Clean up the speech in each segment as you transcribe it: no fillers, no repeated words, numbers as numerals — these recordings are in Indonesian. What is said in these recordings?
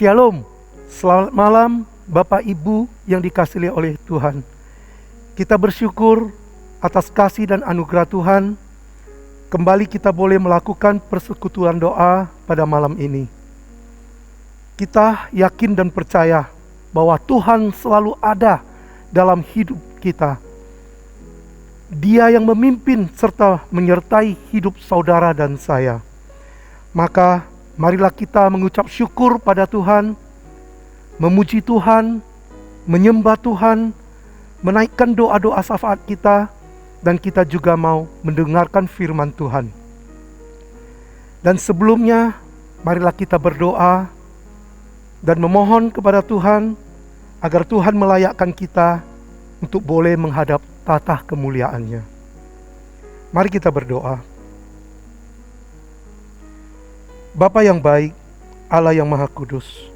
Shalom, selamat malam Bapak Ibu yang dikasihi oleh Tuhan. Kita bersyukur atas kasih dan anugerah Tuhan. Kembali kita boleh melakukan persekutuan doa pada malam ini. Kita yakin dan percaya bahwa Tuhan selalu ada dalam hidup kita. Dia yang memimpin serta menyertai hidup saudara dan saya. Maka marilah kita mengucap syukur pada Tuhan, memuji Tuhan, menyembah Tuhan, menaikkan doa-doa syafaat kita, dan kita juga mau mendengarkan firman Tuhan. Dan sebelumnya, marilah kita berdoa dan memohon kepada Tuhan agar Tuhan melayakkan kita untuk boleh menghadap tahta kemuliaan-Nya. Mari kita berdoa. Bapa yang baik, Allah yang Maha Kudus,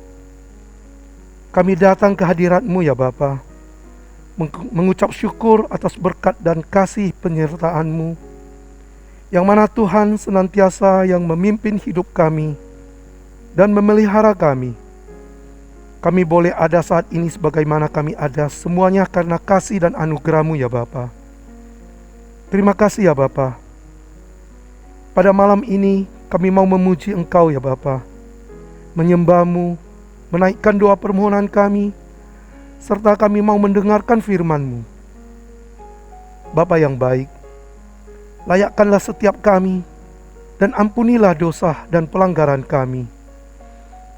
kami datang ke hadirat-Mu ya Bapa, mengucap syukur atas berkat dan kasih penyertaan-Mu, yang mana Tuhan senantiasa yang memimpin hidup kami dan memelihara kami. Kami boleh ada saat ini sebagaimana kami ada, semuanya karena kasih dan anugerah-Mu ya Bapa. Terima kasih ya Bapa. Pada malam ini kami mau memuji Engkau ya Bapa, menyembah-Mu, menaikkan doa permohonan kami, serta kami mau mendengarkan firman-Mu. Bapa yang baik, layakkanlah setiap kami dan ampunilah dosa dan pelanggaran kami.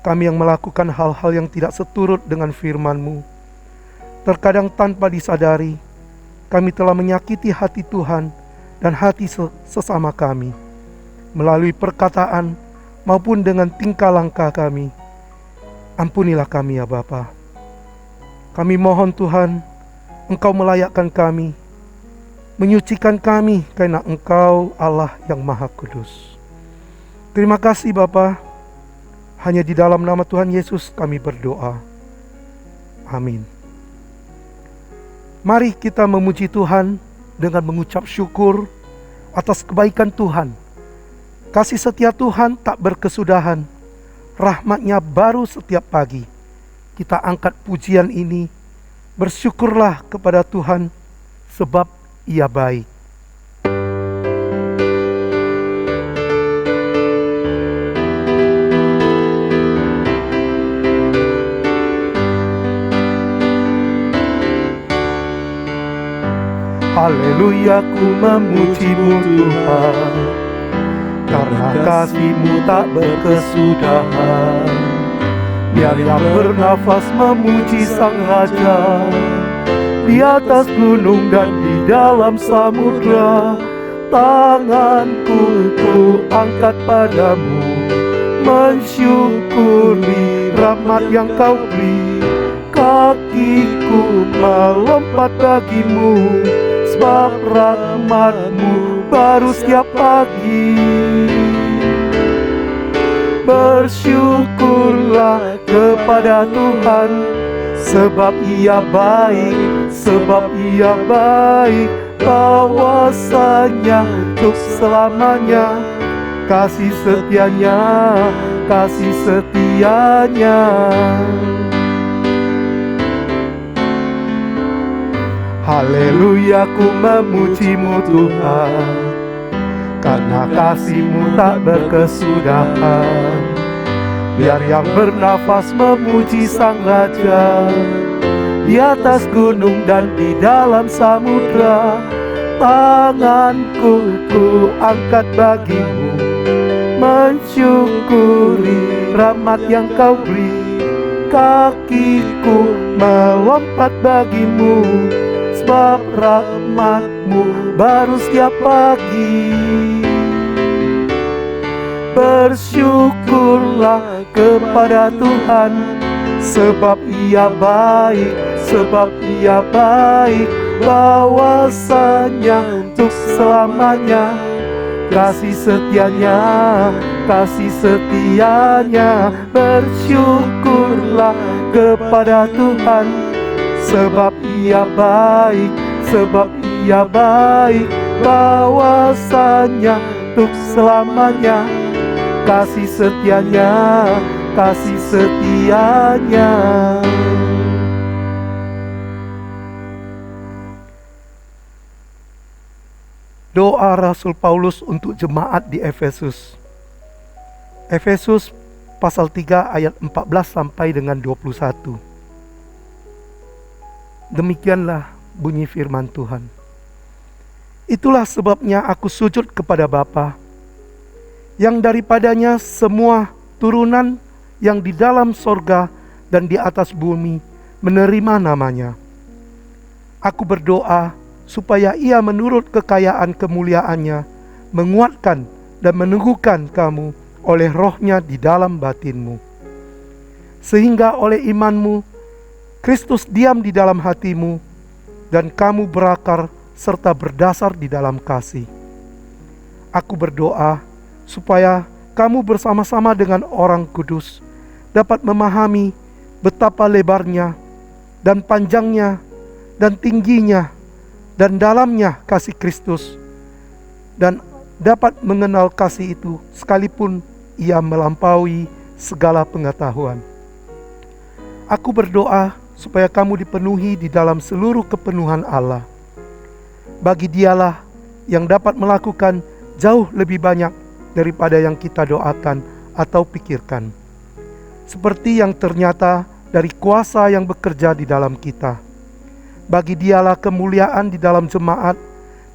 Kami yang melakukan hal-hal yang tidak seturut dengan firman-Mu. Terkadang tanpa disadari, kami telah menyakiti hati Tuhan dan hati sesama kami, melalui perkataan maupun dengan tingkah langkah kami. Ampunilah kami ya Bapa. Kami mohon Tuhan, Engkau melayakkan kami, menyucikan kami karena Engkau Allah yang Maha Kudus. Terima kasih Bapa. Hanya di dalam nama Tuhan Yesus kami berdoa. Amin. Mari kita memuji Tuhan dengan mengucap syukur atas kebaikan Tuhan. Kasih setia Tuhan tak berkesudahan. Rahmat-Nya baru setiap pagi. Kita angkat pujian ini. Bersyukurlah kepada Tuhan sebab Ia baik. Haleluya, ku memuji-Mu Tuhan, karena kasih-Mu tak berkesudahan. Biarlah bernafas memuji Sang Raja, di atas gunung dan di dalam samudra. Tanganku ku angkat padamu, mensyukuri rahmat yang Kau beri. Kakiku melompat bagimu, sebab rahmat-Mu baru setiap pagi. Bersyukurlah kepada Tuhan, sebab Ia baik, sebab Ia baik. Bahwasanya untuk selamanya, kasih setianya, kasih setianya. Haleluya, ku memuji-Mu Tuhan, karena kasih-Mu tak berkesudahan. Biar yang bernafas memuji Sang Raja, di atas gunung dan di dalam samudra. Tanganku ku angkat bagimu, mensyukuri rahmat yang Kau beri. Kakiku melompat bagimu, sebab rahmat-Mu baru setiap pagi. Bersyukurlah kepada Tuhan, sebab Ia baik, sebab Ia baik. Bahwasanya untuk selamanya, kasih setianya, kasih setianya. Bersyukurlah kepada Tuhan, sebab Ia baik, sebab Ia baik. Bahwasanya untuk selamanya, kasih setianya, kasih setianya. Doa Rasul Paulus untuk jemaat di Efesus. Efesus pasal 3 ayat 14 sampai dengan 21. Demikianlah bunyi firman Tuhan. Itulah sebabnya aku sujud kepada Bapa, yang daripadanya semua turunan yang di dalam sorga dan di atas bumi menerima namanya. Aku berdoa supaya Ia menurut kekayaan kemuliaannya menguatkan dan meneguhkan kamu oleh Roh-Nya di dalam batinmu, sehingga oleh imanmu Kristus diam di dalam hatimu dan kamu berakar serta berdasar di dalam kasih. Aku berdoa supaya kamu bersama-sama dengan orang kudus dapat memahami betapa lebarnya dan panjangnya dan tingginya dan dalamnya kasih Kristus, dan dapat mengenal kasih itu sekalipun ia melampaui segala pengetahuan. Aku berdoa supaya kamu dipenuhi di dalam seluruh kepenuhan Allah. Bagi Dialah yang dapat melakukan jauh lebih banyak daripada yang kita doakan atau pikirkan, seperti yang ternyata dari kuasa yang bekerja di dalam kita. Bagi Dialah kemuliaan di dalam jemaat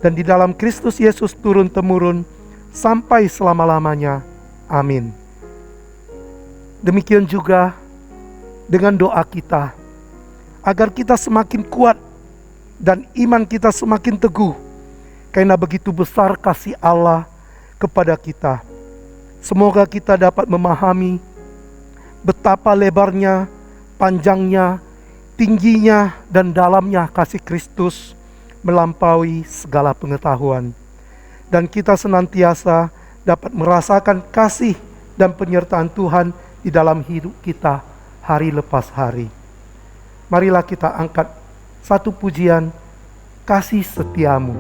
dan di dalam Kristus Yesus turun-temurun sampai selama-lamanya. Amin. Demikian juga dengan doa kita, agar kita semakin kuat dan iman kita semakin teguh, karena begitu besar kasih Allah kepada kita. Semoga kita dapat memahami betapa lebarnya, panjangnya, tingginya dan dalamnya kasih Kristus melampaui segala pengetahuan, dan kita senantiasa dapat merasakan kasih dan penyertaan Tuhan di dalam hidup kita hari lepas hari. Marilah kita angkat satu pujian, Kasih Setiamu.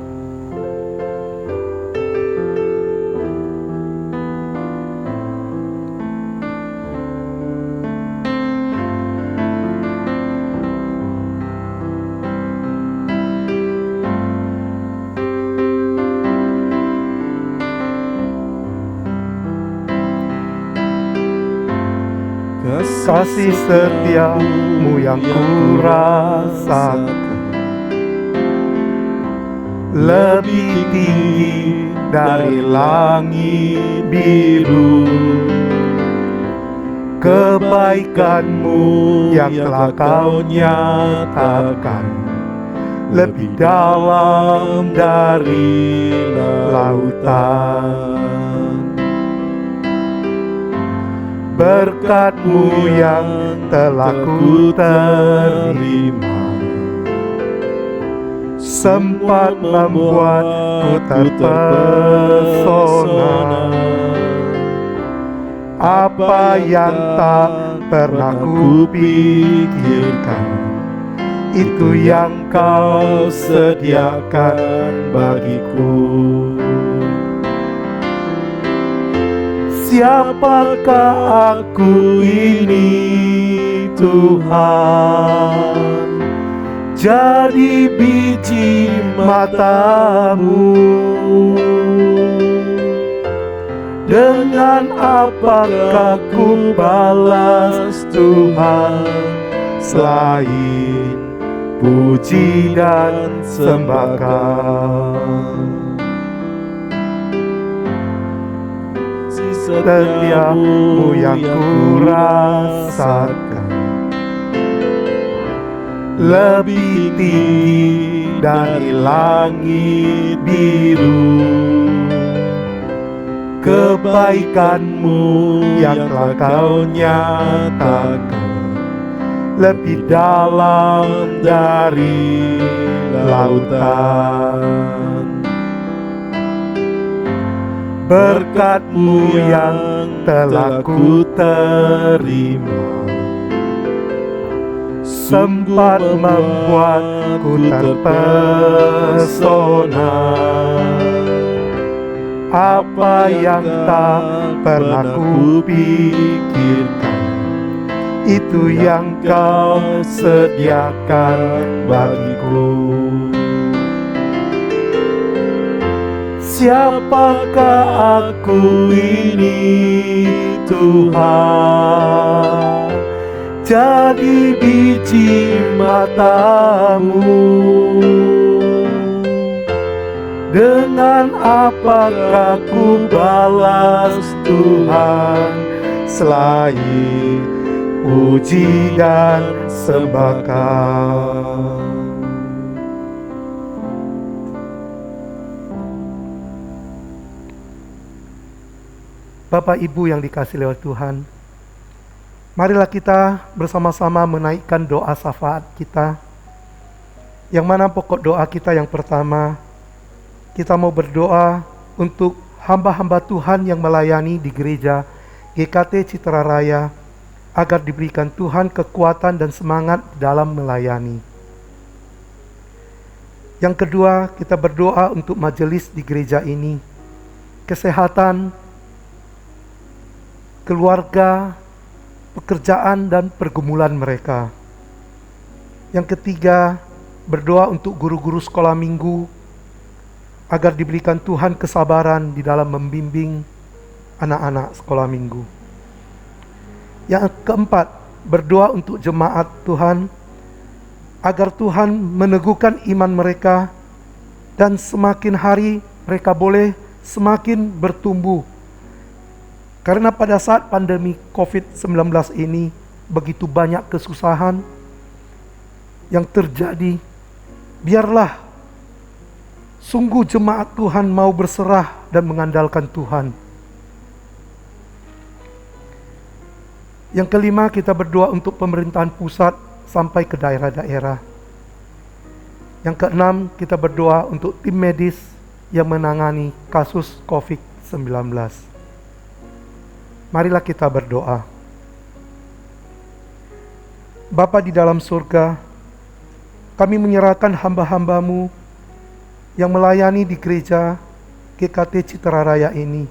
Kasih setiamu yang kurasakan lebih tinggi dari langit biru. Kebaikanmu yang telah kau nyatakan lebih dalam dari lautan. Berkat-Mu yang telah ku terima sempat membuatku terpesona. Apa yang tak pernah ku pikirkan, itu yang Kau sediakan bagiku. Siapakah aku ini Tuhan? Jadi biji mata-Mu. Dengan apakah ku balas Tuhan, selain puji dan sembah Kau? Setiamu yang kurasakan lebih tinggi dari langit biru. Kebaikan-Mu yang telah Kau nyatakan lebih dalam dari lautan. Berkat-Mu yang telah ku terima sempat membuatku terpesona. Apa yang tak pernah ku pikirkan, itu yang Kau sediakan bagiku. Siapakah aku ini Tuhan, jadi biji mata-Mu. Dengan apakah ku balas Tuhan, selain puji dan sembah Kau. Bapak Ibu yang dikasihi oleh Tuhan, marilah kita bersama-sama menaikkan doa syafaat kita, yang mana pokok doa kita yang pertama, kita mau berdoa untuk hamba-hamba Tuhan yang melayani di gereja GKT Citra Raya, agar diberikan Tuhan kekuatan dan semangat dalam melayani. Yang kedua, kita berdoa untuk majelis di gereja ini, kesehatan, keluarga, pekerjaan, dan pergumulan mereka. Yang ketiga, berdoa untuk guru-guru sekolah minggu, agar diberikan Tuhan kesabaran di dalam membimbing anak-anak sekolah minggu. Yang keempat, berdoa untuk jemaat Tuhan, agar Tuhan meneguhkan iman mereka, dan semakin hari mereka boleh semakin bertumbuh. Karena pada saat pandemi COVID-19 ini, begitu banyak kesusahan yang terjadi. Biarlah sungguh jemaat Tuhan mau berserah dan mengandalkan Tuhan. Yang kelima, kita berdoa untuk pemerintahan pusat sampai ke daerah-daerah. Yang keenam, kita berdoa untuk tim medis yang menangani kasus COVID-19. Marilah kita berdoa. Bapa di dalam surga, kami menyerahkan hamba-hamba-Mu yang melayani di gereja GKT Citra Raya ini.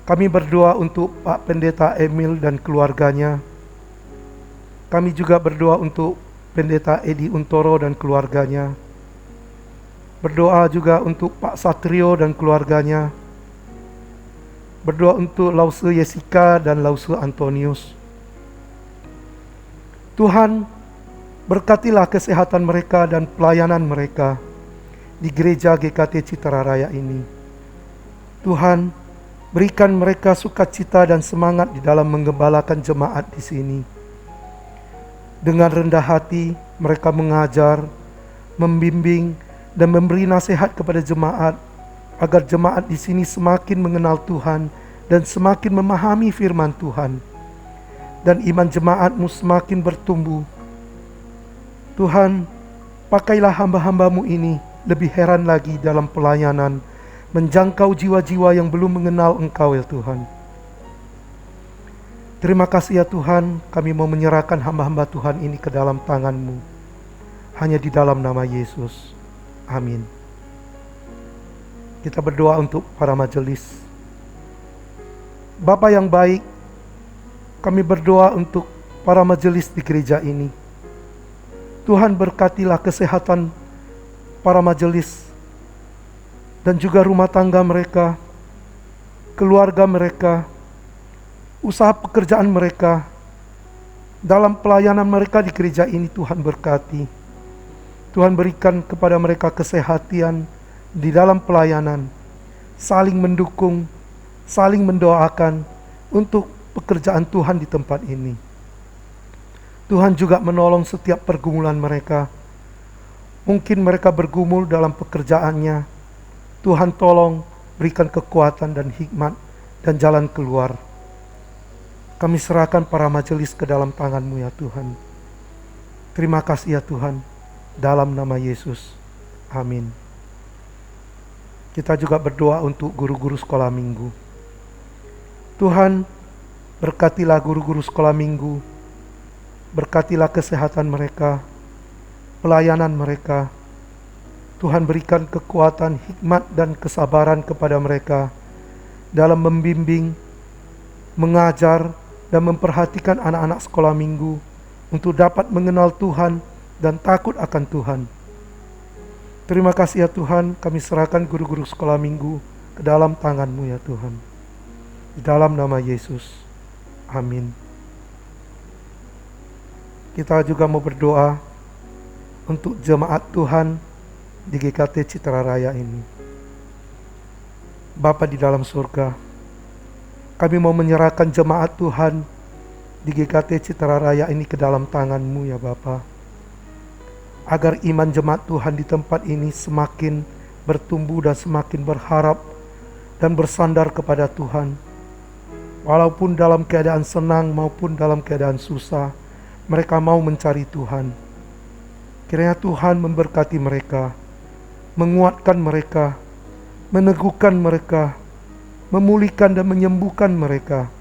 Kami berdoa untuk Pak Pendeta Emil dan keluarganya. Kami juga berdoa untuk Pendeta Edi Untoro dan keluarganya. Berdoa juga untuk Pak Satrio dan keluarganya. Berdoa untuk Lause Jessica dan Lause Antonius. Tuhan, berkatilah kesehatan mereka dan pelayanan mereka di gereja GKT Citra Raya ini. Tuhan, berikan mereka sukacita dan semangat di dalam menggembalakan jemaat di sini. Dengan rendah hati, mereka mengajar, membimbing, dan memberi nasihat kepada jemaat, agar jemaat di sini semakin mengenal Tuhan dan semakin memahami firman Tuhan, dan iman jemaat-Mu semakin bertumbuh. Tuhan, pakailah hamba-hamba-Mu ini lebih heran lagi dalam pelayanan, menjangkau jiwa-jiwa yang belum mengenal Engkau ya Tuhan. Terima kasih ya Tuhan, kami mau menyerahkan hamba-hamba Tuhan ini ke dalam tangan-Mu, hanya di dalam nama Yesus. Amin. Kita berdoa untuk para majelis. Bapa yang baik, kami berdoa untuk para majelis di gereja ini. Tuhan, berkatilah kesehatan para majelis dan juga rumah tangga mereka, keluarga mereka, usaha pekerjaan mereka, dalam pelayanan mereka di gereja ini. Tuhan berkati. Tuhan berikan kepada mereka kesehatan di dalam pelayanan, saling mendukung, saling mendoakan untuk pekerjaan Tuhan di tempat ini. Tuhan juga menolong setiap pergumulan mereka. Mungkin mereka bergumul dalam pekerjaannya. Tuhan tolong berikan kekuatan dan hikmat dan jalan keluar. Kami serahkan para majelis ke dalam tangan-Mu ya Tuhan. Terima kasih ya Tuhan, dalam nama Yesus. Amin. Kita juga berdoa untuk guru-guru sekolah minggu. Tuhan, berkatilah guru-guru sekolah minggu, berkatilah kesehatan mereka, pelayanan mereka. Tuhan, berikan kekuatan, hikmat, dan kesabaran kepada mereka dalam membimbing, mengajar, dan memperhatikan anak-anak sekolah minggu untuk dapat mengenal Tuhan dan takut akan Tuhan. Terima kasih ya Tuhan, kami serahkan guru-guru sekolah minggu ke dalam tangan-Mu ya Tuhan. Di dalam nama Yesus, amin. Kita juga mau berdoa untuk jemaat Tuhan di GKT Citra Raya ini. Bapa di dalam surga, kami mau menyerahkan jemaat Tuhan di GKT Citra Raya ini ke dalam tangan-Mu ya Bapa. Agar iman jemaat Tuhan di tempat ini semakin bertumbuh dan semakin berharap dan bersandar kepada Tuhan. Walaupun dalam keadaan senang maupun dalam keadaan susah, mereka mau mencari Tuhan. Kiranya Tuhan memberkati mereka, menguatkan mereka, meneguhkan mereka, memulihkan dan menyembuhkan mereka.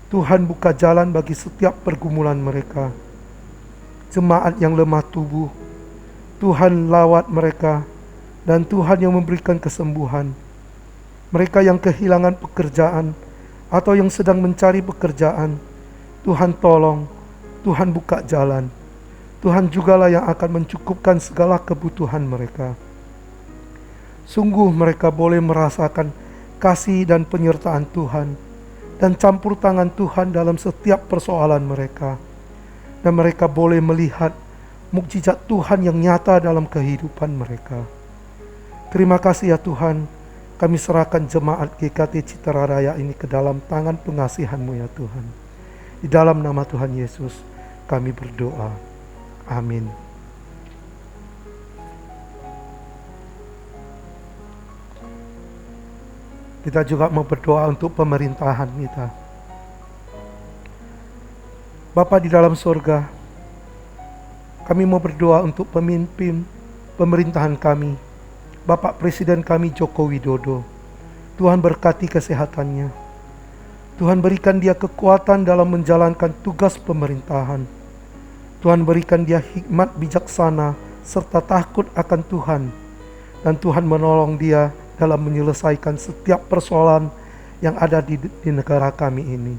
Tuhan buka jalan bagi setiap pergumulan mereka. Jemaat yang lemah tubuh, Tuhan lawat mereka, dan Tuhan yang memberikan kesembuhan. Mereka yang kehilangan pekerjaan atau yang sedang mencari pekerjaan, Tuhan tolong, Tuhan buka jalan. Tuhan jugalah yang akan mencukupkan segala kebutuhan mereka. Sungguh mereka boleh merasakan kasih dan penyertaan Tuhan dan campur tangan Tuhan dalam setiap persoalan mereka. Dan mereka boleh melihat mukjizat Tuhan yang nyata dalam kehidupan mereka. Terima kasih ya Tuhan, kami serahkan jemaat GKT Citra Raya ini ke dalam tangan pengasihan-Mu ya Tuhan. Di dalam nama Tuhan Yesus kami berdoa. Amin. Kita juga mau berdoa untuk pemerintahan kita. Bapa di dalam surga, kami mau berdoa untuk pemimpin pemerintahan kami, Bapak Presiden kami Joko Widodo. Tuhan berkati kesehatannya. Tuhan berikan dia kekuatan dalam menjalankan tugas pemerintahan. Tuhan berikan dia hikmat bijaksana serta takut akan Tuhan. Dan Tuhan menolong dia dalam menyelesaikan setiap persoalan yang ada di negara kami ini.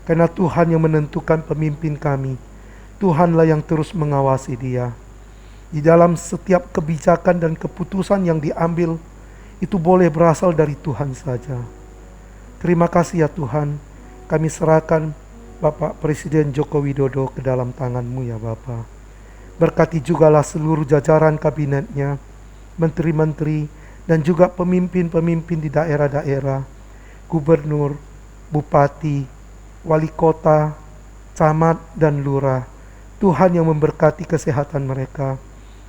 Karena Tuhan yang menentukan pemimpin kami, Tuhanlah yang terus mengawasi dia. Di dalam setiap kebijakan dan keputusan yang diambil, itu boleh berasal dari Tuhan saja. Terima kasih ya Tuhan, kami serahkan Bapak Presiden Joko Widodo ke dalam tangan-Mu ya Bapa. Berkati jugalah seluruh jajaran kabinetnya, menteri-menteri, dan juga pemimpin-pemimpin di daerah-daerah, gubernur, bupati, wali kota, camat, dan lurah. Tuhan yang memberkati kesehatan mereka,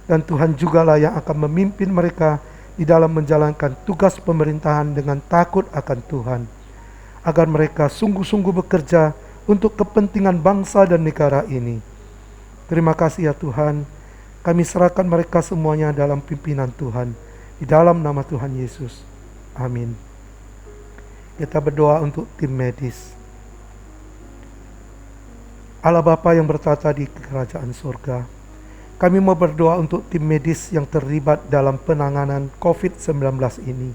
dan Tuhan jugalah yang akan memimpin mereka di dalam menjalankan tugas pemerintahan dengan takut akan Tuhan, agar mereka sungguh-sungguh bekerja untuk kepentingan bangsa dan negara ini. Terima kasih ya Tuhan, kami serahkan mereka semuanya dalam pimpinan Tuhan, di dalam nama Tuhan Yesus. Amin. Kita berdoa untuk tim medis. Allah Bapa yang bertata di kerajaan surga, kami mau berdoa untuk tim medis yang terlibat dalam penanganan COVID-19 ini,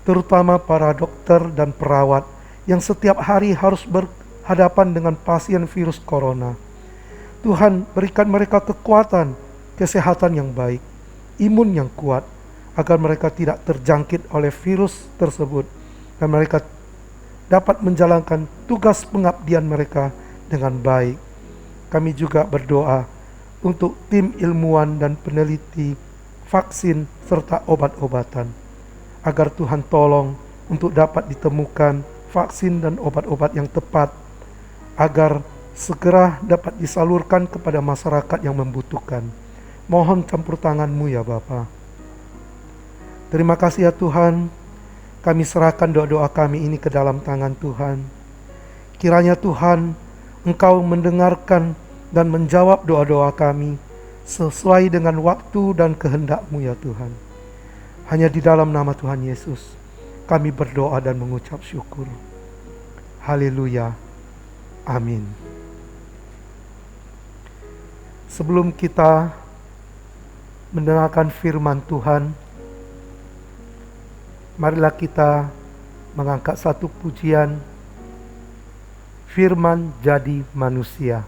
terutama para dokter dan perawat yang setiap hari harus berhadapan dengan pasien virus corona. Tuhan, berikan mereka kekuatan, kesehatan yang baik, imun yang kuat, agar mereka tidak terjangkit oleh virus tersebut dan mereka dapat menjalankan tugas pengabdian mereka dengan baik. Kami juga berdoa untuk tim ilmuwan dan peneliti vaksin serta obat-obatan, agar Tuhan tolong untuk dapat ditemukan vaksin dan obat-obat yang tepat, agar segera dapat disalurkan kepada masyarakat yang membutuhkan. Mohon campur tangan-Mu ya Bapa. Terima kasih ya Tuhan, kami serahkan doa-doa kami ini ke dalam tangan Tuhan. Kiranya Tuhan, Engkau mendengarkan dan menjawab doa-doa kami sesuai dengan waktu dan kehendak-Mu ya Tuhan. Hanya di dalam nama Tuhan Yesus kami berdoa dan mengucap syukur. Haleluya. Amin. Sebelum kita mendengarkan firman Tuhan, marilah kita mengangkat satu pujian firman jadi manusia.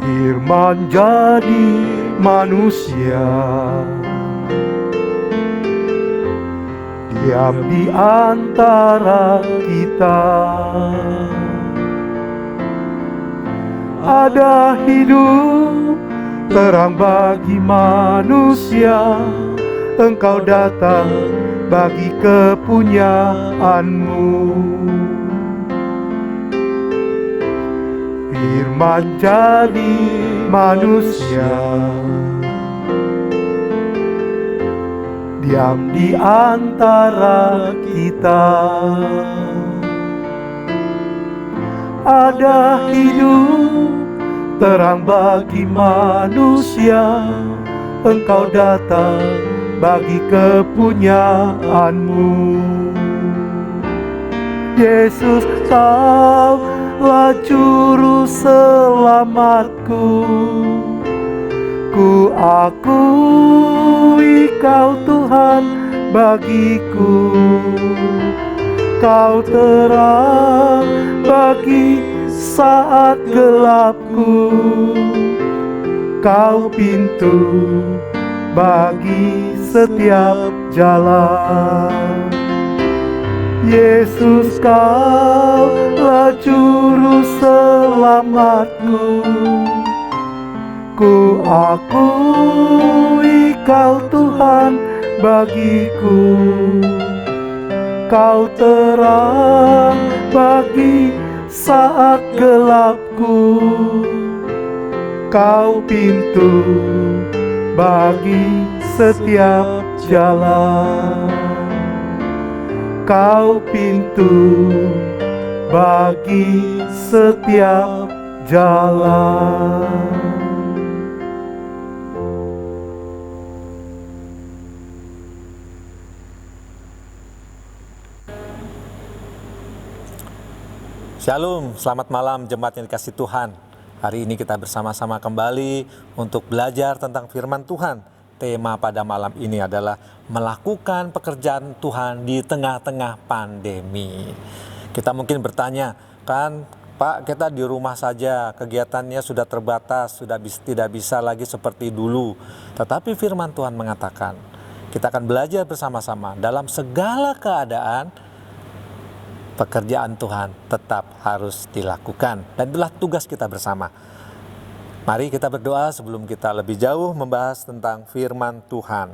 Firman jadi manusia, diam di antara kita. Ada hidup terang bagi manusia, Engkau datang bagi kepunyaanmu. Firman jadi manusia, diam di antara kita. Ada hidup terang bagi manusia, Engkau datang bagi kepunyaanmu. Yesus, Kaulah juru selamatku, ku akui Kau Tuhan bagiku. Kau terang bagi saat gelapku, Kau pintu bagi setiap jalan. Yesus, Kaulah juru selamatku, ku akui Kau Tuhan bagiku. Kau terang bagi saat gelapku, Kau pintu bagi setiap jalan. Kau pintu bagi setiap jalan. Shalom, selamat malam jemaat yang dikasihi Tuhan. Hari ini kita bersama-sama kembali untuk belajar tentang firman Tuhan. Tema pada malam ini adalah melakukan pekerjaan Tuhan di tengah-tengah pandemi. Kita mungkin bertanya, kan Pak, kita di rumah saja, kegiatannya sudah terbatas, sudah tidak bisa lagi seperti dulu. Tetapi firman Tuhan mengatakan, kita akan belajar bersama-sama dalam segala keadaan, pekerjaan Tuhan tetap harus dilakukan. Dan itulah tugas kita bersama. Mari kita berdoa sebelum kita lebih jauh membahas tentang firman Tuhan.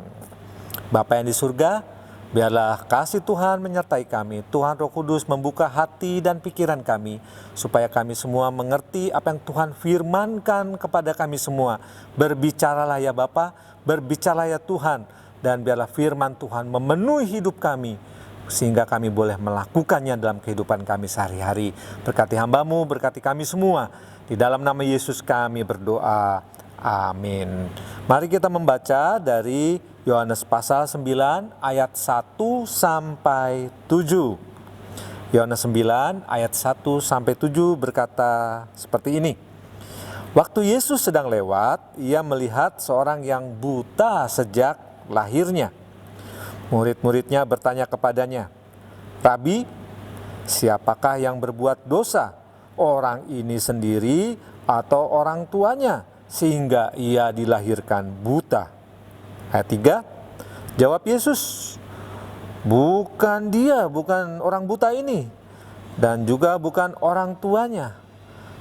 Bapa yang di surga, biarlah kasih Tuhan menyertai kami. Tuhan Roh Kudus membuka hati dan pikiran kami, supaya kami semua mengerti apa yang Tuhan firmankan kepada kami semua. Berbicaralah ya Bapa, berbicaralah ya Tuhan, dan biarlah firman Tuhan memenuhi hidup kami, sehingga kami boleh melakukannya dalam kehidupan kami sehari-hari. Berkati hamba-Mu, berkati kami semua. Di dalam nama Yesus kami berdoa. Amin. Mari kita membaca dari Yohanes pasal 9 ayat 1 sampai 7. Yohanes 9 ayat 1 sampai 7 berkata seperti ini. Waktu Yesus sedang lewat, ia melihat seorang yang buta sejak lahirnya. Murid-muridnya bertanya kepadanya, "Rabi, siapakah yang berbuat dosa, orang ini sendiri atau orang tuanya, sehingga ia dilahirkan buta?" Ayat 3, jawab Yesus, "Bukan dia, bukan orang buta ini, dan juga bukan orang tuanya.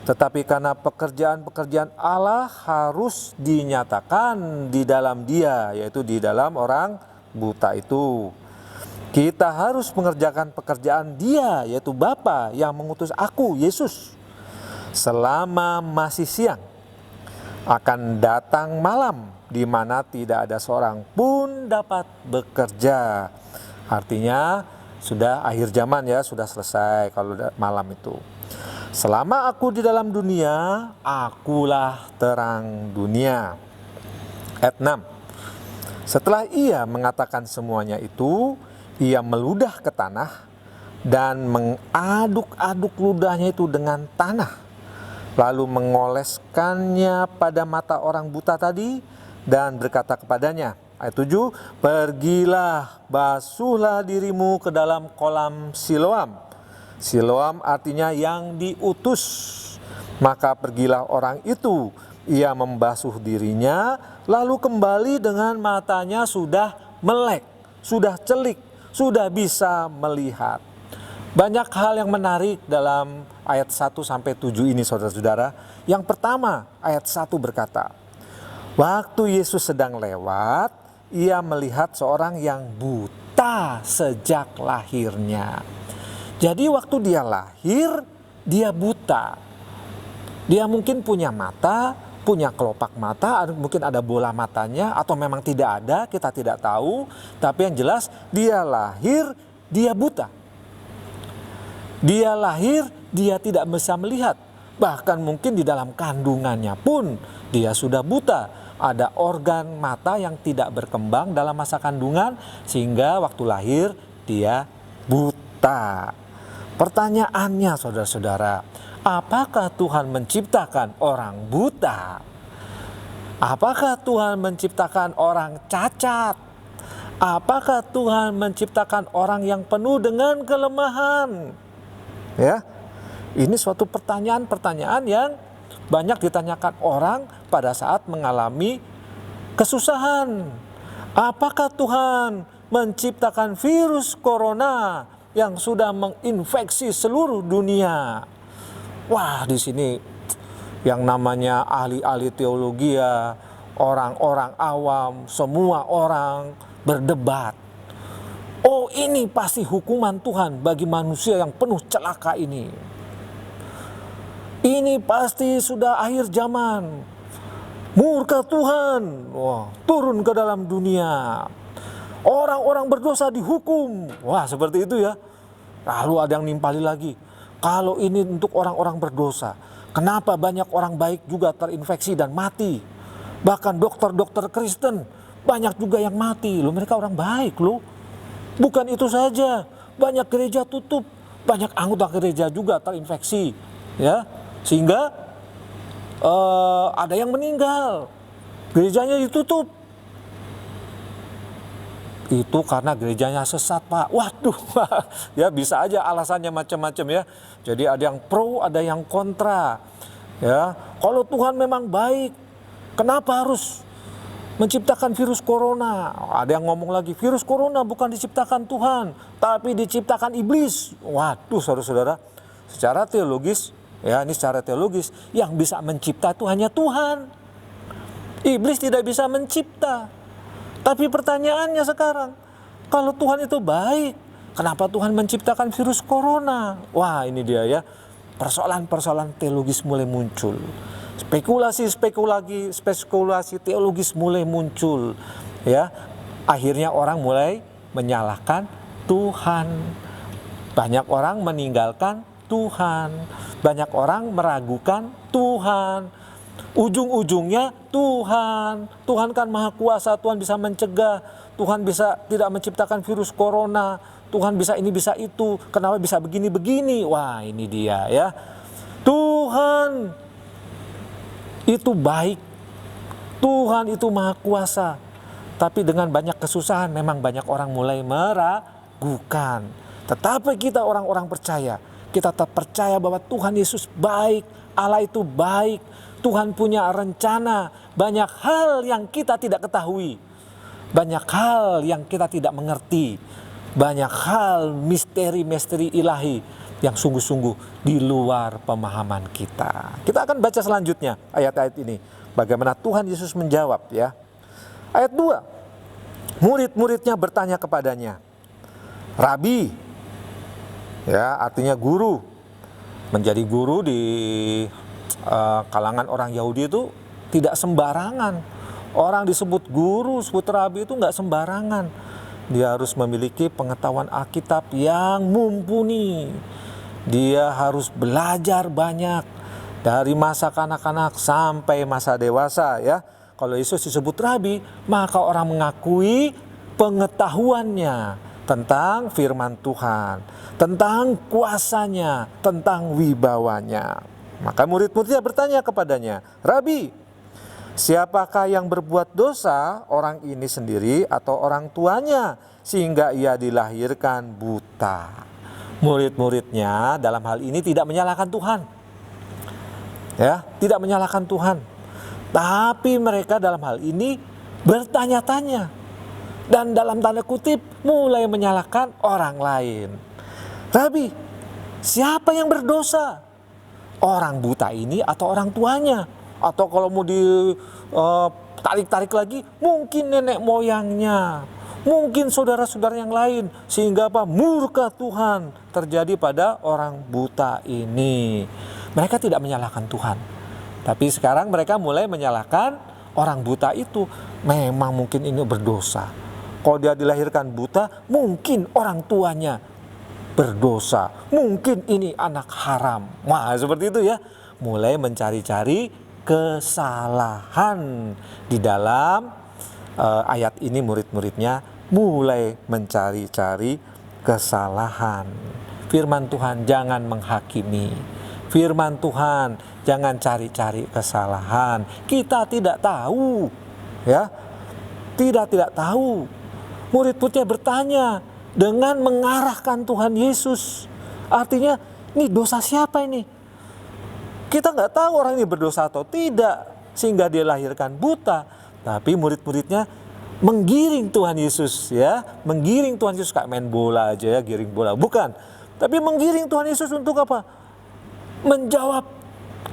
Tetapi karena pekerjaan-pekerjaan Allah harus dinyatakan di dalam dia," yaitu di dalam orang buta itu. Kita harus mengerjakan pekerjaan dia, yaitu Bapa yang mengutus aku, Yesus. Selama masih siang, akan datang malam di mana tidak ada seorang pun dapat bekerja. Artinya sudah akhir zaman ya, sudah selesai kalau malam itu. Selama aku di dalam dunia, akulah terang dunia. Ayat 6. Setelah ia mengatakan semuanya itu, ia meludah ke tanah, dan mengaduk-aduk ludahnya itu dengan tanah, lalu mengoleskannya pada mata orang buta tadi dan berkata kepadanya, ayat 7, pergilah, basuhlah dirimu ke dalam kolam Siloam. Siloam artinya yang diutus. Maka pergilah orang itu, ia membasuh dirinya, lalu kembali dengan matanya sudah melek, sudah celik, sudah bisa melihat. Banyak hal yang menarik dalam ayat 1-7 ini, saudara-saudara. Yang pertama, ayat 1 berkata, waktu Yesus sedang lewat, ia melihat seorang yang buta sejak lahirnya. Jadi waktu dia lahir, dia buta. Dia mungkin punya mata, punya kelopak mata, mungkin ada bola matanya, atau memang tidak ada, kita tidak tahu. Tapi yang jelas, dia lahir, dia buta. Dia lahir, dia tidak bisa melihat. Bahkan mungkin di dalam kandungannya pun dia sudah buta. Ada organ mata yang tidak berkembang dalam masa kandungan, sehingga waktu lahir dia buta. Pertanyaannya, saudara-saudara, apakah Tuhan menciptakan orang buta? Apakah Tuhan menciptakan orang cacat? Apakah Tuhan menciptakan orang yang penuh dengan kelemahan? Ya, ini suatu pertanyaan-pertanyaan yang banyak ditanyakan orang pada saat mengalami kesusahan. Apakah Tuhan menciptakan virus corona yang sudah menginfeksi seluruh dunia? Wah, di sini yang namanya ahli-ahli teologi, ya, orang-orang awam, semua orang berdebat. Oh, ini pasti hukuman Tuhan bagi manusia yang penuh celaka ini. Ini pasti sudah akhir zaman. Murka Tuhan, wah, turun ke dalam dunia. Orang-orang berdosa dihukum. Wah, seperti itu ya. Lalu ada yang nimpali lagi. Kalau ini untuk orang-orang berdosa, kenapa banyak orang baik juga terinfeksi dan mati? Bahkan dokter-dokter Kristen banyak juga yang mati. Loh, mereka orang baik loh. Bukan itu saja, banyak gereja tutup, banyak anggota gereja juga terinfeksi, ya, sehingga ada yang meninggal, gerejanya ditutup. Itu karena gerejanya sesat, Pak. Waduh, ya bisa aja alasannya macam-macam ya. Jadi ada yang pro, ada yang kontra. Ya, kalau Tuhan memang baik, kenapa harus menciptakan virus corona? Ada yang ngomong lagi, virus corona bukan diciptakan Tuhan, tapi diciptakan iblis. Waduh, saudara-saudara, secara teologis, ya ini secara teologis, yang bisa mencipta itu hanya Tuhan. Iblis tidak bisa mencipta. Tapi pertanyaannya sekarang, kalau Tuhan itu baik, kenapa Tuhan menciptakan virus corona? Wah, ini dia ya, persoalan-persoalan teologis mulai muncul. Spekulasi teologis mulai muncul, ya. Akhirnya orang mulai menyalahkan Tuhan. Banyak orang meninggalkan Tuhan. Banyak orang meragukan Tuhan. Ujung-ujungnya Tuhan kan maha kuasa, Tuhan bisa mencegah, Tuhan bisa tidak menciptakan virus corona, Tuhan bisa ini bisa itu, kenapa bisa begini-begini? Wah, ini dia ya. Tuhan itu baik, Tuhan itu maha kuasa. Tapi dengan banyak kesusahan memang banyak orang mulai meragukan. Tetapi kita orang-orang percaya, kita tetap percaya bahwa Tuhan Yesus baik, Allah itu baik, Tuhan punya rencana. Banyak hal yang kita tidak ketahui, banyak hal yang kita tidak mengerti, banyak hal misteri-misteri ilahi yang sungguh-sungguh di luar pemahaman kita. Kita akan baca selanjutnya ayat-ayat ini, bagaimana Tuhan Yesus menjawab ya. Ayat 2, murid-muridnya bertanya kepadanya, Rabi, ya artinya guru. Menjadi guru di kalangan orang Yahudi itu tidak sembarangan. Orang disebut guru, disebut rabi itu nggak sembarangan. Dia harus memiliki pengetahuan Alkitab yang mumpuni. Dia harus belajar banyak dari masa kanak-kanak sampai masa dewasa ya. Kalau Yesus disebut rabi, maka orang mengakui pengetahuannya, tentang firman Tuhan, tentang kuasanya, tentang wibawanya. Maka murid-muridnya bertanya kepadanya, "Rabi, siapakah yang berbuat dosa, orang ini sendiri atau orang tuanya, sehingga ia dilahirkan buta?" Murid-muridnya dalam hal ini tidak menyalahkan Tuhan. Ya, tidak menyalahkan Tuhan. Tapi mereka dalam hal ini bertanya-tanya. Dan dalam tanda kutip mulai menyalahkan orang lain. "Rabi, siapa yang berdosa? Orang buta ini atau orang tuanya? Atau kalau mau ditarik-tarik lagi, mungkin nenek moyangnya, mungkin saudara-saudara yang lain, sehingga murka Tuhan terjadi pada orang buta ini." Mereka tidak menyalahkan Tuhan, tapi sekarang mereka mulai menyalahkan orang buta itu. Memang mungkin ini berdosa. Kalau dia dilahirkan buta, mungkin orang tuanya berdosa, mungkin ini anak haram. Wah, seperti itu ya. Mulai mencari-cari kesalahan di dalam ayat ini. Murid-muridnya mulai mencari-cari kesalahan. Firman Tuhan jangan menghakimi. Firman Tuhan jangan cari-cari kesalahan. Kita tidak tahu, ya. Tidak tahu. Murid-muridnya bertanya dengan mengarahkan Tuhan Yesus. Artinya, ini dosa siapa ini? Kita nggak tahu orang ini berdosa atau tidak, sehingga dia lahirkan buta. Tapi murid-muridnya menggiring Tuhan Yesus, ya, menggiring Tuhan Yesus kayak main bola aja ya, giring bola. Bukan, tapi menggiring Tuhan Yesus untuk apa? Menjawab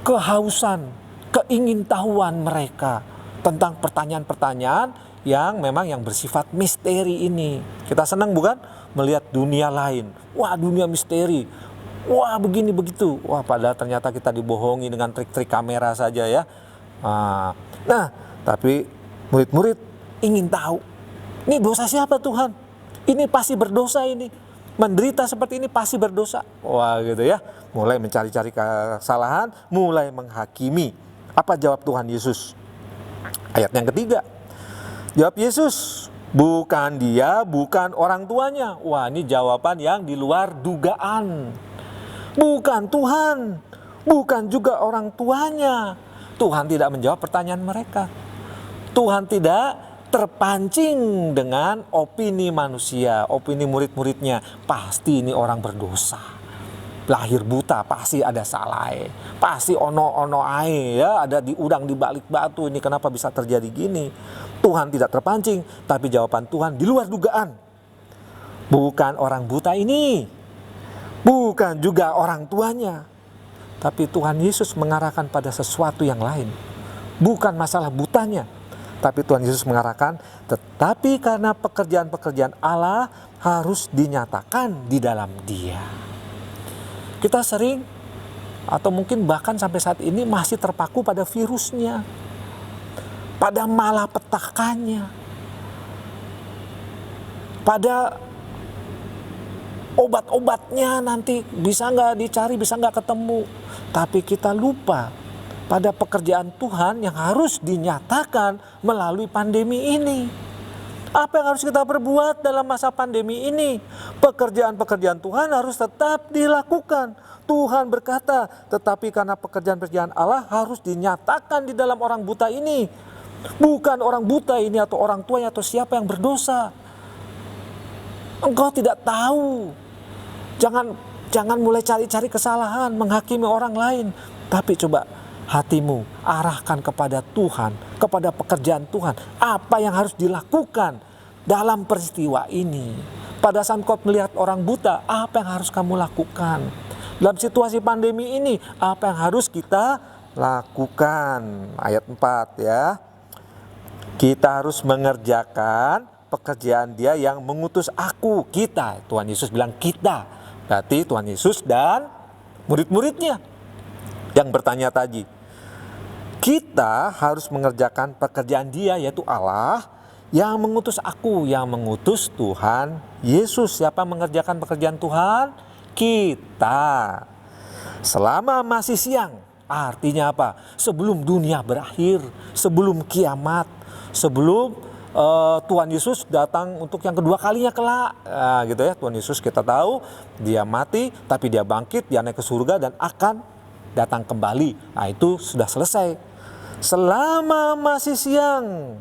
kehausan, keingintahuan mereka tentang pertanyaan-pertanyaan yang memang yang bersifat misteri ini. Kita senang bukan? Melihat dunia lain. Wah, dunia misteri. Wah, begini begitu. Wah, padahal ternyata kita dibohongi dengan trik-trik kamera saja ya. Nah, tapi murid-murid ingin tahu, ini dosa siapa Tuhan? Ini pasti berdosa ini. Menderita seperti ini pasti berdosa. Wah, gitu ya. Mulai mencari-cari kesalahan, mulai menghakimi. Apa jawab Tuhan Yesus? Ayat yang ketiga. Jawab Yesus, bukan dia, bukan orang tuanya. Wah, ini jawaban yang di luar dugaan. Bukan Tuhan, bukan juga orang tuanya. Tuhan tidak menjawab pertanyaan mereka. Tuhan tidak terpancing dengan opini manusia, opini murid-muridnya. Pasti ini orang berdosa. Lahir buta, pasti ada salah. Pasti ono ae ya, ada di udang di balik batu, ini kenapa bisa terjadi gini? Tuhan tidak terpancing, tapi jawaban Tuhan di luar dugaan. Bukan orang buta ini, bukan juga orang tuanya. Tapi Tuhan Yesus mengarahkan pada sesuatu yang lain. Bukan masalah butanya, tapi Tuhan Yesus mengarahkan, tetapi karena pekerjaan-pekerjaan Allah harus dinyatakan di dalam Dia. Kita sering, atau mungkin bahkan sampai saat ini masih terpaku pada virusnya, pada malapetakannya, pada obat-obatnya nanti bisa nggak dicari, bisa nggak ketemu. Tapi kita lupa pada pekerjaan Tuhan yang harus dinyatakan melalui pandemi ini. Apa yang harus kita perbuat dalam masa pandemi ini? Pekerjaan-pekerjaan Tuhan harus tetap dilakukan. Tuhan berkata, tetapi karena pekerjaan-pekerjaan Allah harus dinyatakan di dalam orang buta ini. Bukan orang buta ini atau orang tuanya atau siapa yang berdosa. Engkau tidak tahu. Jangan mulai cari-cari kesalahan, menghakimi orang lain. Tapi coba hatimu arahkan kepada Tuhan, kepada pekerjaan Tuhan. Apa yang harus dilakukan dalam peristiwa ini? Pada saat kau melihat orang buta, apa yang harus kamu lakukan? Dalam situasi pandemi ini, apa yang harus kita lakukan? Ayat 4 ya. Kita harus mengerjakan pekerjaan Dia yang mengutus aku. Kita, Tuhan Yesus bilang kita. Berarti Tuhan Yesus dan murid-muridnya yang bertanya tadi. Kita harus mengerjakan pekerjaan Dia, yaitu Allah yang mengutus aku, yang mengutus Tuhan Yesus. Siapa mengerjakan pekerjaan Tuhan? Kita. Selama masih siang, artinya apa? Sebelum dunia berakhir, sebelum kiamat, sebelum Tuhan Yesus datang untuk yang kedua kalinya kelak, gitu ya. Tuhan Yesus kita tahu dia mati, tapi dia bangkit, dia naik ke surga dan akan datang kembali. Nah, itu sudah selesai. Selama masih siang,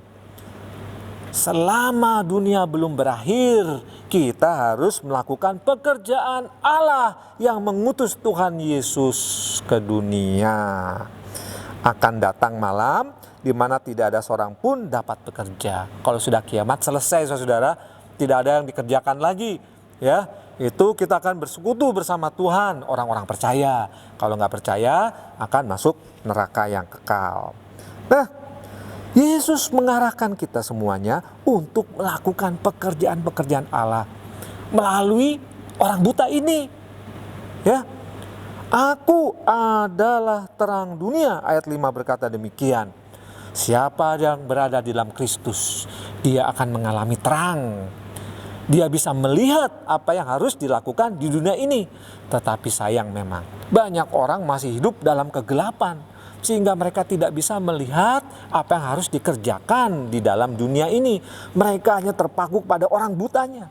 selama dunia belum berakhir, kita harus melakukan pekerjaan Allah yang mengutus Tuhan Yesus ke dunia. Akan datang malam di mana tidak ada seorang pun dapat bekerja. Kalau sudah kiamat selesai, saudara, tidak ada yang dikerjakan lagi, ya. Itu kita akan bersekutu bersama Tuhan, orang-orang percaya. Kalau nggak percaya akan masuk neraka yang kekal. Nah, Yesus mengarahkan kita semuanya untuk melakukan pekerjaan-pekerjaan Allah melalui orang buta ini. Ya. Aku adalah terang dunia, ayat 5 berkata demikian. Siapa yang berada di dalam Kristus, dia akan mengalami terang. Dia bisa melihat apa yang harus dilakukan di dunia ini. Tetapi sayang memang, banyak orang masih hidup dalam kegelapan, sehingga mereka tidak bisa melihat apa yang harus dikerjakan di dalam dunia ini. Mereka hanya terpaku pada orang butanya,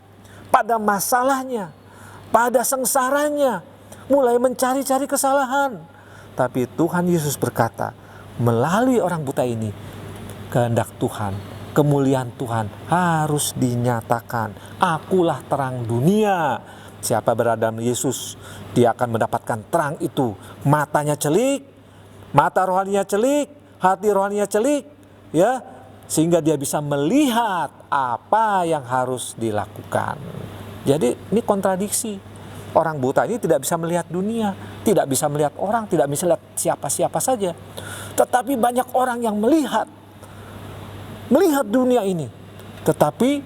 pada masalahnya, pada sengsaranya, mulai mencari-cari kesalahan. Tapi Tuhan Yesus berkata, melalui orang buta ini, kehendak Tuhan, kemuliaan Tuhan harus dinyatakan. Akulah terang dunia. Siapa berada dalam Yesus, dia akan mendapatkan terang itu. Matanya celik, mata rohaninya celik, hati rohaninya celik, ya, sehingga dia bisa melihat apa yang harus dilakukan. Jadi ini kontradiksi. Orang buta ini tidak bisa melihat dunia, tidak bisa melihat orang, tidak bisa melihat siapa-siapa saja. Tetapi banyak orang yang melihat dunia ini, tetapi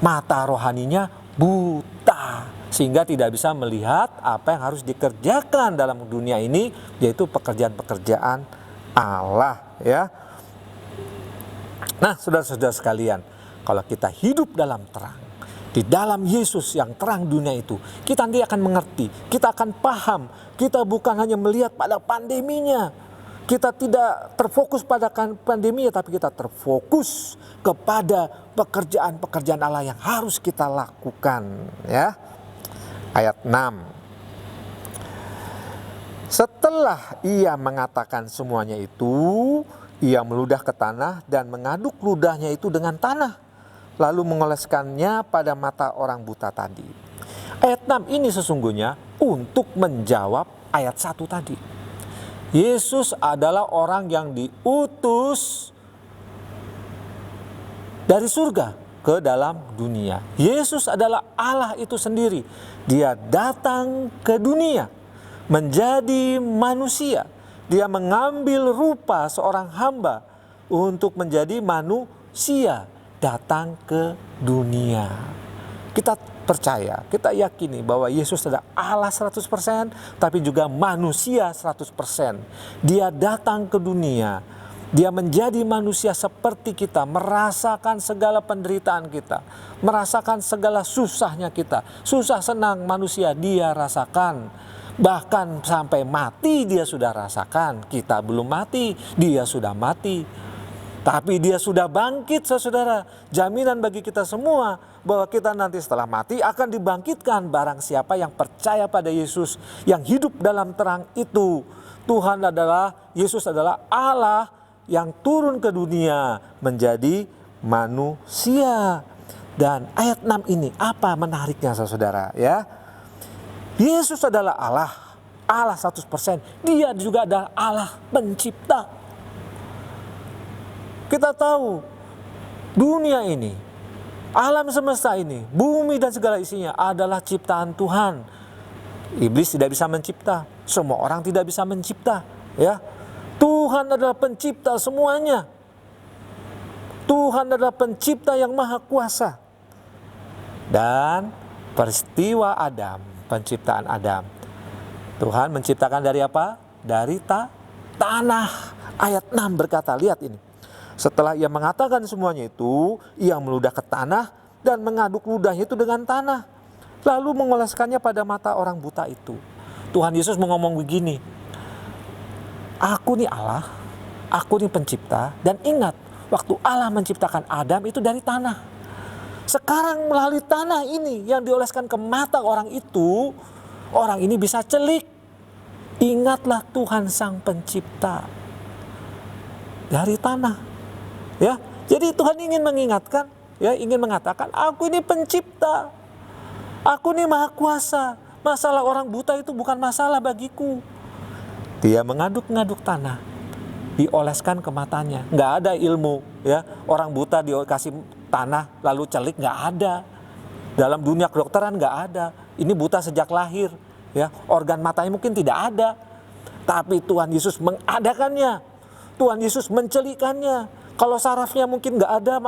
mata rohaninya buta, sehingga tidak bisa melihat apa yang harus dikerjakan dalam dunia ini, yaitu pekerjaan-pekerjaan Allah, ya. Nah, saudara-saudara sekalian, kalau kita hidup dalam terang, di dalam Yesus yang terang dunia itu, kita nanti akan mengerti, kita akan paham. Kita bukan hanya melihat pada pandeminya, kita tidak terfokus pada pandeminya, tapi kita terfokus kepada pekerjaan-pekerjaan Allah yang harus kita lakukan, ya. Ayat 6. Setelah ia mengatakan semuanya itu, ia meludah ke tanah dan mengaduk ludahnya itu dengan tanah, lalu mengoleskannya pada mata orang buta tadi. Ayat 6 ini sesungguhnya untuk menjawab ayat 1 tadi. Yesus adalah orang yang diutus dari surga ke dalam dunia. Yesus adalah Allah itu sendiri. Dia datang ke dunia menjadi manusia. Dia mengambil rupa seorang hamba untuk menjadi manusia, datang ke dunia. Kita percaya, kita yakini bahwa Yesus adalah Allah 100%, tapi juga manusia 100%. Dia datang ke dunia, dia menjadi manusia seperti kita, merasakan segala penderitaan kita, merasakan segala susahnya kita. Susah senang manusia dia rasakan, bahkan sampai mati dia sudah rasakan. Kita belum mati, dia sudah mati. Tapi dia sudah bangkit, saudara. Jaminan bagi kita semua bahwa kita nanti setelah mati akan dibangkitkan. Barang siapa yang percaya pada Yesus, yang hidup dalam terang itu. Yesus adalah Allah yang turun ke dunia menjadi manusia. Dan ayat 6 ini apa menariknya, saudara, ya? Yesus adalah Allah 100%. Dia juga adalah Allah pencipta. Kita tahu dunia ini, alam semesta ini, bumi dan segala isinya adalah ciptaan Tuhan. Iblis tidak bisa mencipta, semua orang tidak bisa mencipta, ya. Tuhan adalah pencipta semuanya. Tuhan adalah pencipta yang maha kuasa. Dan peristiwa Adam, penciptaan Adam, Tuhan menciptakan dari apa? Dari tanah. Ayat 6 berkata, lihat ini. Setelah ia mengatakan semuanya itu, ia meludah ke tanah dan mengaduk ludahnya itu dengan tanah, lalu mengoleskannya pada mata orang buta itu. Tuhan Yesus mau ngomong begini, aku nih Allah, aku nih pencipta, dan ingat, Waktu Allah menciptakan Adam itu dari tanah. Sekarang melalui tanah ini yang dioleskan ke mata orang itu, orang ini bisa celik. Ingatlah Tuhan Sang Pencipta dari tanah. Ya, jadi Tuhan ingin mengingatkan, ya, ingin mengatakan, aku ini pencipta, aku ini maha kuasa. Masalah orang buta itu bukan masalah bagiku. Dia mengaduk-ngaduk tanah, dioleskan ke matanya. Nggak ada ilmu, ya, orang buta dikasih tanah lalu celik, nggak ada. Dalam dunia kedokteran nggak ada. Ini buta sejak lahir, ya, organ matanya mungkin tidak ada. Tapi Tuhan Yesus mengadakannya. Tuhan Yesus mencelikannya. Kalau sarafnya mungkin nggak ada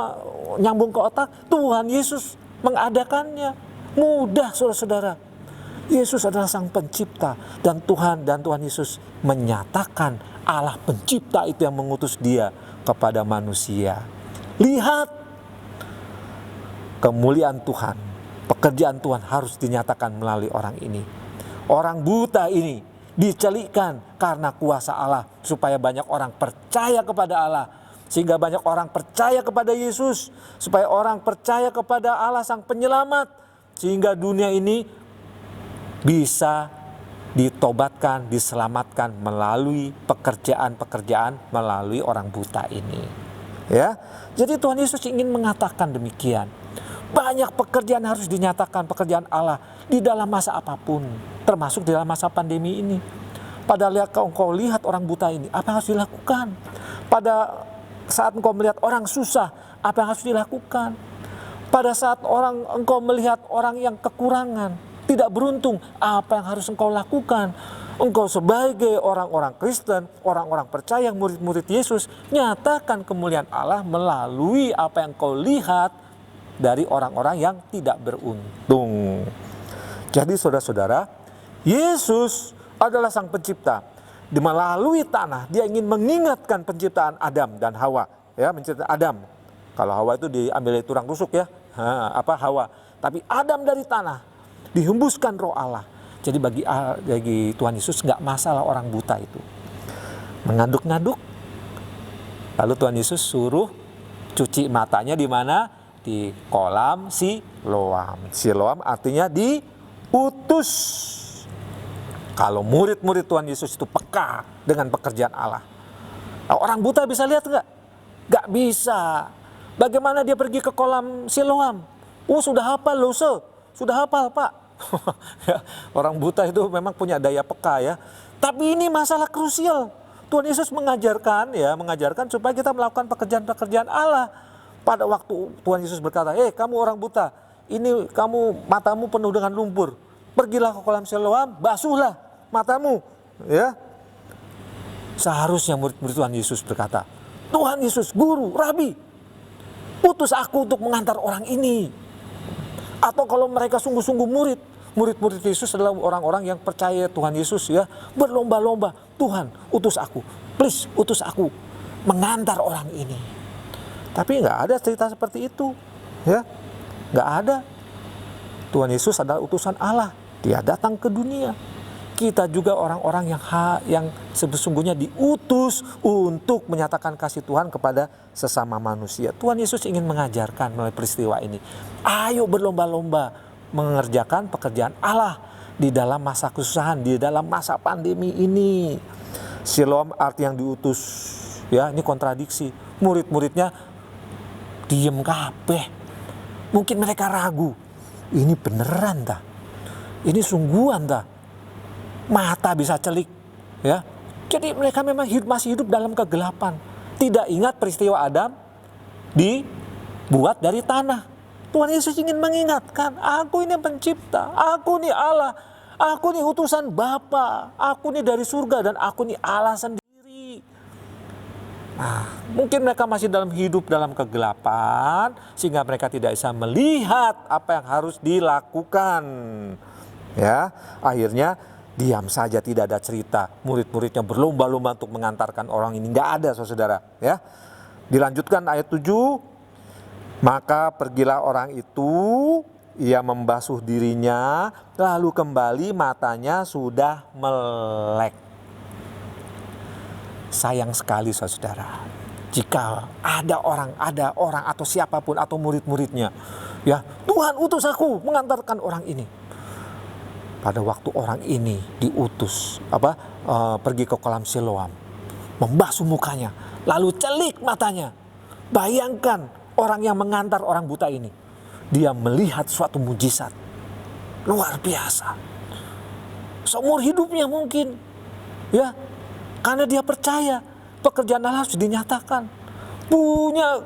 nyambung ke otak, Tuhan Yesus mengadakannya. Mudah, saudara-saudara. Yesus adalah Sang Pencipta, dan Tuhan Yesus menyatakan Allah Pencipta itu yang mengutus Dia kepada manusia. Lihat kemuliaan Tuhan, pekerjaan Tuhan harus dinyatakan melalui orang ini. Orang buta ini dicelikkan karena kuasa Allah, supaya banyak orang percaya kepada Allah, sehingga banyak orang percaya kepada Yesus, supaya orang percaya kepada Allah Sang Penyelamat, sehingga dunia ini bisa ditobatkan, diselamatkan melalui pekerjaan-pekerjaan melalui orang buta ini. Ya, jadi Tuhan Yesus ingin mengatakan demikian. Banyak pekerjaan harus dinyatakan, pekerjaan Allah di dalam masa apapun, termasuk dalam masa pandemi ini. Pada engkau lihat orang buta ini, apa yang harus dilakukan? Pada saat engkau melihat orang susah, apa yang harus dilakukan? Pada saat engkau melihat orang yang kekurangan, tidak beruntung, apa yang harus engkau lakukan? Engkau sebagai orang-orang Kristen, orang-orang percaya, murid-murid Yesus, nyatakan kemuliaan Allah melalui apa yang engkau lihat dari orang-orang yang tidak beruntung. Jadi saudara-saudara, Yesus adalah Sang Pencipta. Melalui tanah, Dia ingin mengingatkan penciptaan Adam dan Hawa. Ya, menciptakan Adam. Kalau Hawa itu diambil dari tulang rusuk, ya. Hawa. Tapi Adam dari tanah, dihembuskan roh Allah. Jadi bagi Tuhan Yesus nggak masalah orang buta itu mengaduk-ngaduk. Lalu Tuhan Yesus suruh cuci matanya di mana? Di kolam Siloam. Siloam artinya diutus. Kalau murid-murid Tuhan Yesus itu peka dengan pekerjaan Allah. Nah, orang buta bisa lihat nggak? Nggak bisa. Bagaimana dia pergi ke kolam Siloam? Sudah hafal loh, sudah hafal, Pak. Ya, orang buta itu memang punya daya peka, ya. Tapi ini masalah krusial. Tuhan Yesus mengajarkan supaya kita melakukan pekerjaan-pekerjaan Allah. Pada waktu Tuhan Yesus berkata, kamu orang buta, ini kamu matamu penuh dengan lumpur. Pergilah ke kolam Siloam, basuhlah matamu, ya. Seharusnya murid-murid Tuhan Yesus berkata, Tuhan Yesus, guru, rabi, utus aku untuk mengantar orang ini. Atau kalau mereka sungguh-sungguh murid-murid Yesus adalah orang-orang yang percaya Tuhan Yesus, ya, berlomba-lomba, Tuhan utus aku, please utus aku mengantar orang ini. Tapi nggak ada cerita seperti itu, ya, nggak ada. Tuhan Yesus adalah utusan Allah, Dia datang ke dunia. Kita juga orang-orang yang sesungguhnya diutus untuk menyatakan kasih Tuhan kepada sesama manusia. Tuhan Yesus ingin mengajarkan melalui peristiwa ini. Ayo berlomba-lomba mengerjakan pekerjaan Allah di dalam masa kesusahan, di dalam masa pandemi ini. Siloam arti yang diutus, ya, ini kontradiksi. Murid-muridnya diem kabeh. Mungkin mereka ragu. Ini beneran dah? Ini sungguhan dah? Mata bisa celik, ya. Jadi mereka memang masih hidup dalam kegelapan. Tidak ingat peristiwa Adam dibuat dari tanah. Tuhan Yesus ingin mengingatkan, aku ini pencipta, aku ini Allah, aku ini utusan Bapa, aku ini dari surga, dan aku ini Allah sendiri. Nah, mungkin mereka masih hidup dalam kegelapan, sehingga mereka tidak bisa melihat apa yang harus dilakukan. Ya, akhirnya diam saja, tidak ada cerita. Murid-muridnya berlomba-lomba untuk mengantarkan orang ini. Nggak ada, saudara. Ya. Dilanjutkan ayat 7. Maka pergilah orang itu, ia membasuh dirinya, lalu kembali matanya sudah melek. Sayang sekali, saudara. Jika ada orang atau siapapun atau murid-muridnya, ya Tuhan utus aku mengantarkan orang ini. Pada waktu orang ini diutus, pergi ke kolam Siloam, membasuh mukanya, lalu celik matanya. Bayangkan orang yang mengantar orang buta ini, dia melihat suatu mujizat luar biasa. Seumur hidupnya mungkin, ya, karena dia percaya pekerjaan Allah harus dinyatakan. Punya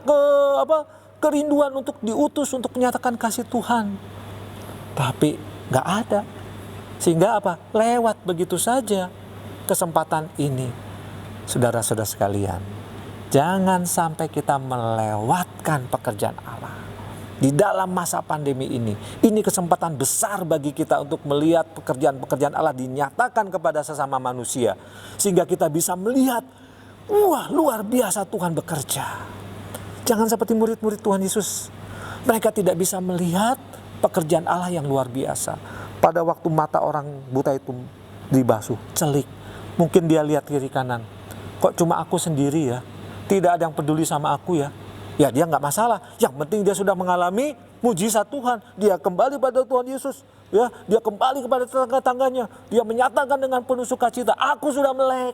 kerinduan untuk diutus untuk menyatakan kasih Tuhan. Tapi gak ada. Sehingga lewat begitu saja kesempatan ini. Saudara-saudara sekalian, jangan sampai kita melewatkan pekerjaan Allah. Di dalam masa pandemi ini kesempatan besar bagi kita untuk melihat pekerjaan-pekerjaan Allah dinyatakan kepada sesama manusia. Sehingga kita bisa melihat, wah, luar biasa Tuhan bekerja. Jangan seperti murid-murid Tuhan Yesus. Mereka tidak bisa melihat pekerjaan Allah yang luar biasa. Pada waktu mata orang buta itu dibasuh, celik. Mungkin dia lihat kiri kanan. Kok cuma aku sendiri ya? Tidak ada yang peduli sama aku ya? Ya dia nggak masalah. Yang penting dia sudah mengalami mujizat Tuhan. Dia kembali pada Tuhan Yesus. Ya, dia kembali kepada tetangga-tangganya. Dia menyatakan dengan penuh sukacita, aku sudah melek.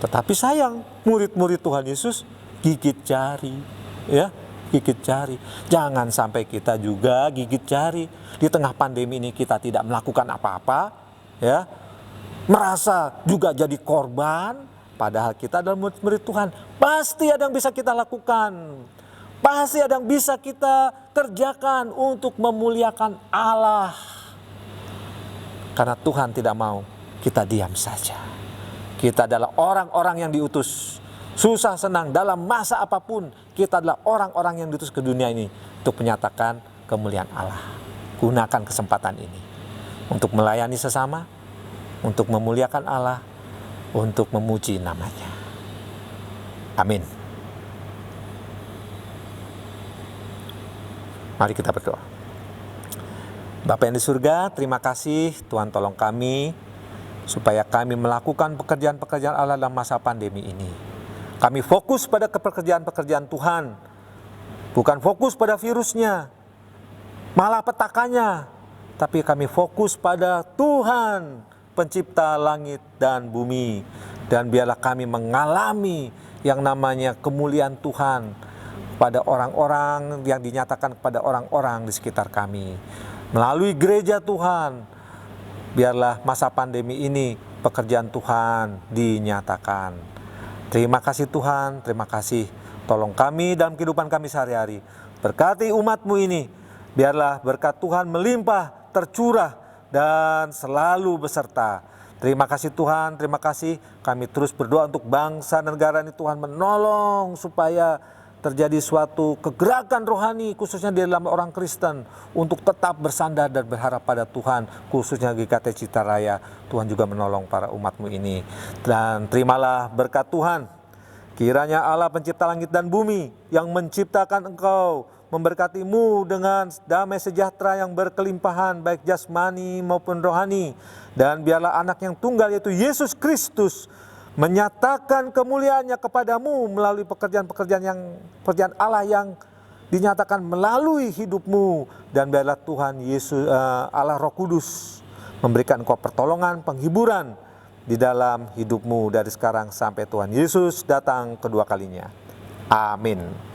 Tetapi sayang, murid-murid Tuhan Yesus gigit jari, ya, gigit jari. Jangan sampai kita juga gigit jari. Di tengah pandemi ini kita tidak melakukan apa-apa, ya, merasa juga jadi korban. Padahal kita adalah murid-murid Tuhan. Pasti ada yang bisa kita lakukan. Pasti ada yang bisa kita kerjakan untuk memuliakan Allah. Karena Tuhan tidak mau kita diam saja. Kita adalah orang-orang yang diutus. Susah senang dalam masa apapun, kita adalah orang-orang yang diutus ke dunia ini untuk menyatakan kemuliaan Allah. Gunakan kesempatan ini untuk melayani sesama, untuk memuliakan Allah, untuk memuji namanya. Amin. Mari kita berdoa. Bapa yang di surga, terima kasih Tuhan, tolong kami supaya kami melakukan pekerjaan-pekerjaan Allah dalam masa pandemi ini. Kami fokus pada pekerjaan-pekerjaan Tuhan, bukan fokus pada virusnya, malah petakannya, tapi kami fokus pada Tuhan, pencipta langit dan bumi. Dan biarlah kami mengalami yang namanya kemuliaan Tuhan pada orang-orang yang dinyatakan kepada orang-orang di sekitar kami. Melalui gereja Tuhan, biarlah masa pandemi ini pekerjaan Tuhan dinyatakan. Terima kasih Tuhan, terima kasih. Tolong kami dalam kehidupan kami sehari-hari. Berkati umat-Mu ini, biarlah berkat Tuhan melimpah, tercurah, dan selalu beserta. Terima kasih Tuhan, terima kasih. Kami terus berdoa untuk bangsa dan negara ini, Tuhan menolong supaya terjadi suatu kegerakan rohani khususnya di dalam orang Kristen untuk tetap bersandar dan berharap pada Tuhan, khususnya GKT Citaraya. Tuhan juga menolong para umat-Mu ini. Dan terimalah berkat Tuhan. Kiranya Allah pencipta langit dan bumi yang menciptakan engkau memberkatimu dengan damai sejahtera yang berkelimpahan baik jasmani maupun rohani. Dan biarlah anak yang tunggal yaitu Yesus Kristus menyatakan kemuliaannya kepadamu melalui pekerjaan Allah yang dinyatakan melalui hidupmu. Dan biarlah Tuhan Yesus Allah Roh Kudus memberikan engkau pertolongan, penghiburan di dalam hidupmu dari sekarang sampai Tuhan Yesus datang kedua kalinya. Amin.